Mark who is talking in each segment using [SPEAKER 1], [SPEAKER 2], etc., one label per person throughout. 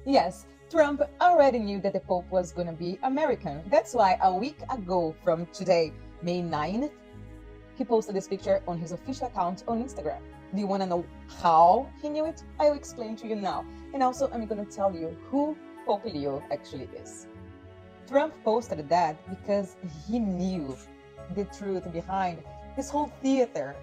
[SPEAKER 1] Yes, Trump already knew that the Pope was going to be American. That's why a week ago from today, May 9th, he posted this picture on his official account on Instagram. Do you want to know how he knew it? I'll explain to you now. And also, I'm going to tell you who Pope Leo actually is. Trump posted that because he knew the truth behind this whole theater.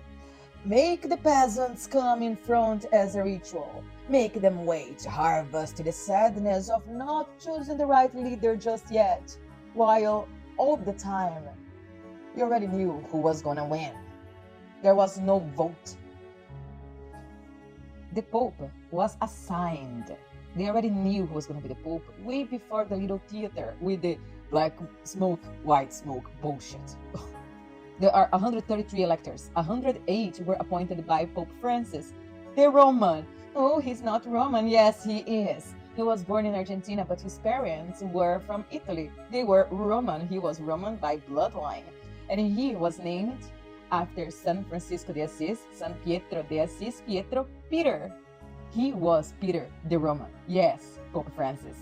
[SPEAKER 1] Make the peasants come in front as a ritual. Make them wait to harvest the sadness of not choosing the right leader just yet, while all the time you already knew who was gonna win. There was no vote. The Pope was assigned. They already knew who was gonna be the Pope way before the little theater with the black smoke, white smoke bullshit. There are 133 electors. 108 were appointed by Pope Francis, the Roman. Oh, he's not Roman. Yes, he is. He was born in Argentina, but his parents were from Italy. They were Roman. He was Roman by bloodline. And he was named after San Francisco de Assis, San Pietro de Assis, Pietro Peter. He was Peter the Roman. Yes, Pope Francis.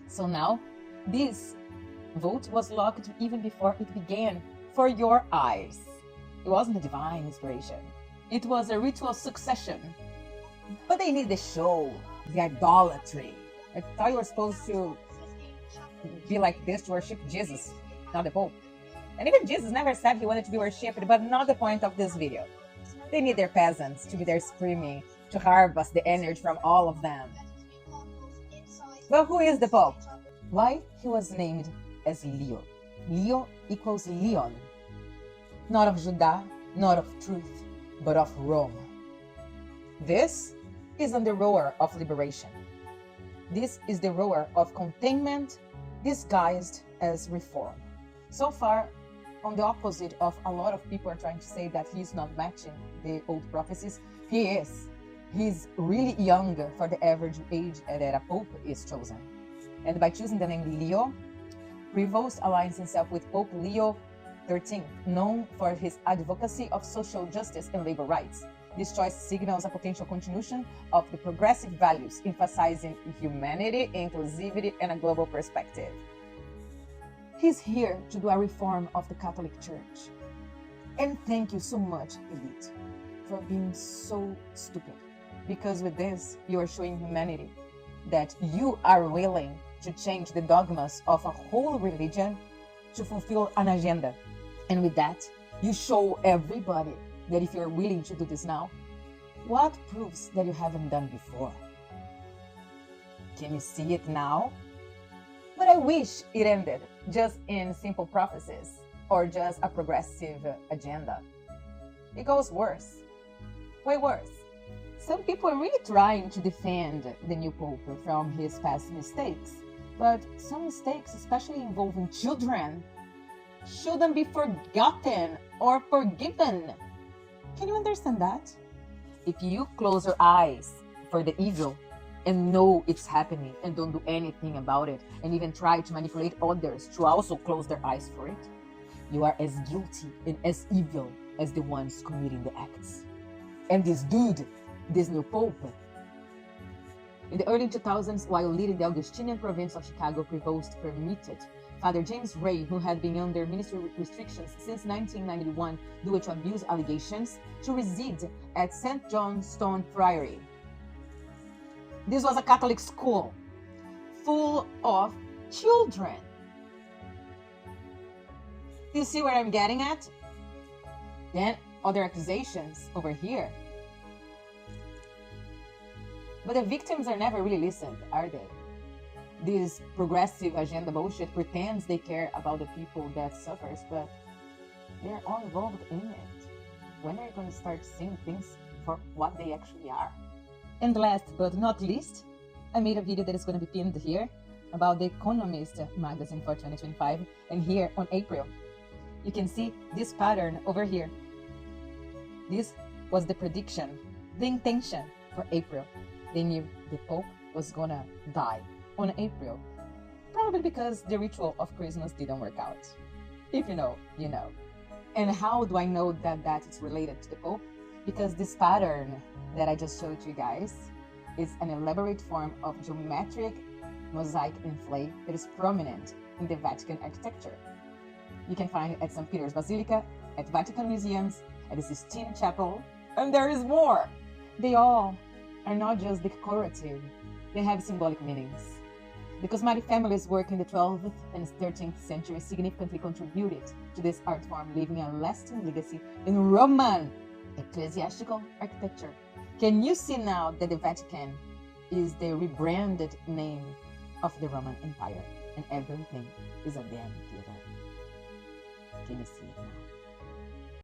[SPEAKER 1] So now, this vote was locked even before it began. For your eyes. It wasn't a divine inspiration. It was a ritual succession. But they need the show, the idolatry. I thought you were supposed to be like this to worship Jesus, not the Pope. And even Jesus never said he wanted to be worshipped, but not the point of this video. They need their peasants to be there screaming, to harvest the energy from all of them. Well, who is the Pope? Why he was named as Leo. Leo equals Leon. Not of Judah, not of truth, but of Rome. This is on the roar of liberation. This is the roar of containment disguised as reform. So far, on the opposite of a lot of people are trying to say that he's not matching the old prophecies, he is. He's really young for the average age that a pope is chosen. And by choosing the name Leo, Prevost aligns himself with Pope Leo XIII, known for his advocacy of social justice and labor rights. This choice signals a potential continuation of the progressive values, emphasizing humanity, inclusivity, and a global perspective. He's here to do a reform of the Catholic Church. And thank you so much, elite, for being so stupid. Because with this, you are showing humanity that you are willing to change the dogmas of a whole religion to fulfill an agenda. And with that, you show everybody that if you're willing to do this now, what proves that you haven't done before? Can you see it now? But I wish it ended just in simple prophecies or just a progressive agenda. It goes worse, way worse. Some people are really trying to defend the new Pope from his past mistakes, but some mistakes, especially involving children, shouldn't be forgotten or forgiven. Can you understand that? If you close your eyes for the evil and know it's happening and don't do anything about it and even try to manipulate others to also close their eyes for it, you are as guilty and as evil as the ones committing the acts. And this dude, this new Pope, in the early 2000s, while leading the Augustinian province of Chicago, Prevost permitted Father James Ray, who had been under ministry restrictions since 1991 due to abuse allegations, to reside at St. Johnstone Priory. This was a Catholic school full of children. Do you see where I'm getting at? Then other accusations over here. But the victims are never really listened, are they? This progressive agenda bullshit pretends they care about the people that suffers, but they're all involved in it. When are you going to start seeing things for what they actually are? And last but not least, I made a video that is going to be pinned here about the Economist magazine for 2025. And here on April, you can see this pattern over here. This was the prediction, the intention for April. They knew the Pope was gonna die on April, probably because the ritual of Christmas didn't work out. If you know, you know. And how do I know that that is related to the Pope? Because this pattern that I just showed you guys is an elaborate form of geometric mosaic inlay that is prominent in the Vatican architecture. You can find it at St. Peter's Basilica, at Vatican museums, at the Sistine Chapel, and there is more. They all are not just decorative, they have symbolic meanings. The Cosmati family's work in the 12th and 13th century significantly contributed to this art form, leaving a lasting legacy in Roman ecclesiastical architecture. Can you see now that the Vatican is the rebranded name of the Roman Empire and everything is a damn theater? Can you see it now?